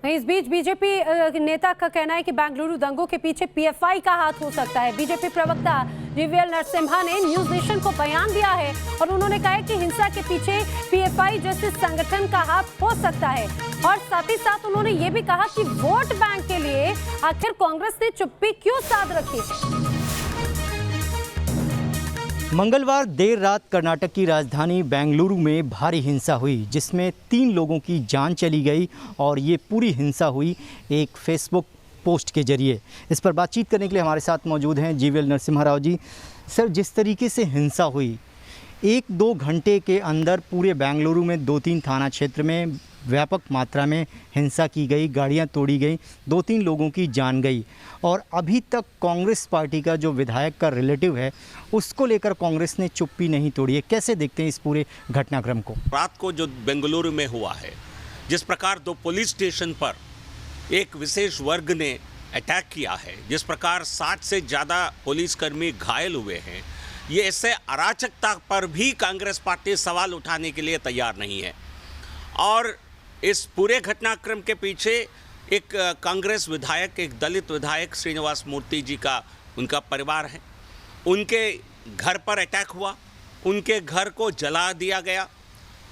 इस बीच बीजेपी नेता का कहना है कि बेंगलुरु दंगों के पीछे पीएफआई का हाथ हो सकता है। बीजेपी प्रवक्ता जीवीएल नरसिम्हा ने न्यूज नेशन को बयान दिया है और उन्होंने कहा है कि हिंसा के पीछे पीएफआई जैसे संगठन का हाथ हो सकता है। और साथ ही साथ उन्होंने ये भी कहा कि वोट बैंक के लिए आखिर कांग्रेस ने चुप्पी क्यों साध रखी है। मंगलवार देर रात कर्नाटक की राजधानी बेंगलुरु में भारी हिंसा हुई, जिसमें 3 लोगों की जान चली गई और ये पूरी हिंसा हुई एक फेसबुक पोस्ट के जरिए। इस पर बातचीत करने के लिए हमारे साथ मौजूद हैं जीवीएल नरसिम्हा राव जी। सर, जिस तरीके से हिंसा हुई, 1-2 घंटे के अंदर पूरे बेंगलुरु में 2-3 थाना क्षेत्र में व्यापक मात्रा में हिंसा की गई, गाड़ियां तोड़ी गई, 2-3 लोगों की जान गई और अभी तक कांग्रेस पार्टी का जो विधायक का रिलेटिव है उसको लेकर कांग्रेस ने चुप्पी नहीं तोड़ी है। कैसे देखते हैं इस पूरे घटनाक्रम को? रात को जो बेंगलुरु में हुआ है, जिस प्रकार 2 पुलिस स्टेशन पर एक विशेष वर्ग ने अटैक किया है, जिस प्रकार 60 से ज़्यादा पुलिसकर्मी घायल हुए हैं, ये ऐसे अराजकता पर भी कांग्रेस पार्टी सवाल उठाने के लिए तैयार नहीं है। और इस पूरे घटनाक्रम के पीछे एक कांग्रेस विधायक, एक दलित विधायक श्रीनिवास मूर्ति जी का उनका परिवार है। उनके घर पर अटैक हुआ, उनके घर को जला दिया गया,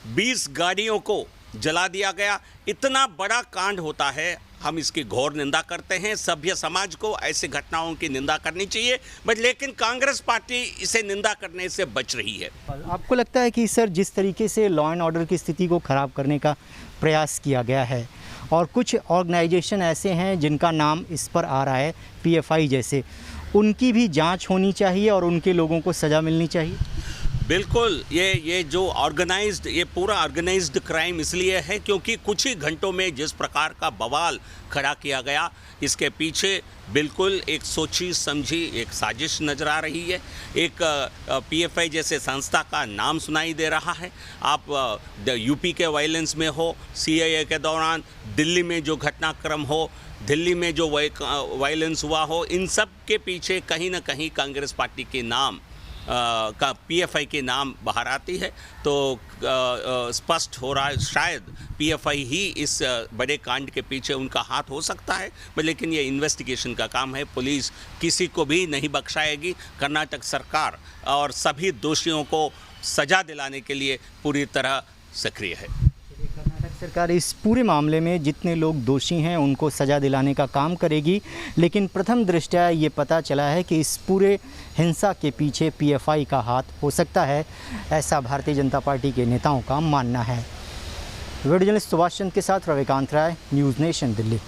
20 गाड़ियों को जला दिया गया। इतना बड़ा कांड होता है, हम इसकी घोर निंदा करते हैं। सभ्य समाज को ऐसी घटनाओं की निंदा करनी चाहिए, बट लेकिन कांग्रेस पार्टी इसे निंदा करने से बच रही है। आपको लगता है कि सर, जिस तरीके से लॉ एंड ऑर्डर की स्थिति को ख़राब करने का प्रयास किया गया है और कुछ ऑर्गेनाइजेशन ऐसे हैं जिनका नाम इस पर आ रहा है पीएफआई जैसे, उनकी भी जांच होनी चाहिए और उनके लोगों को सज़ा मिलनी चाहिए? बिल्कुल, ये जो ऑर्गेनाइज्ड, ये पूरा ऑर्गेनाइज्ड क्राइम इसलिए है क्योंकि कुछ ही घंटों में जिस प्रकार का बवाल खड़ा किया गया, इसके पीछे बिल्कुल एक सोची समझी एक साजिश नज़र आ रही है। एक पीएफआई जैसे संस्था का नाम सुनाई दे रहा है। आप यूपी के वायलेंस में हो, सीएए के दौरान दिल्ली में जो घटनाक्रम हो, दिल्ली में जो वायलेंस हुआ हो, इन सब के पीछे कहीं ना कहीं कांग्रेस पार्टी के नाम का पीएफआई के नाम बाहर आती है। तो स्पष्ट हो रहा है शायद पीएफआई ही इस बड़े कांड के पीछे उनका हाथ हो सकता है, लेकिन ये इन्वेस्टिगेशन का काम है। पुलिस किसी को भी नहीं बख्शाएगी। कर्नाटक सरकार और सभी दोषियों को सजा दिलाने के लिए पूरी तरह सक्रिय है। सरकार इस पूरे मामले में जितने लोग दोषी हैं उनको सज़ा दिलाने का काम करेगी, लेकिन प्रथम दृष्टया ये पता चला है कि इस पूरे हिंसा के पीछे पीएफआई का हाथ हो सकता है, ऐसा भारतीय जनता पार्टी के नेताओं का मानना है। वीडियो जर्नलिस्ट सुभाष चंद्र के साथ रविकांत राय, न्यूज़ नेशन, दिल्ली।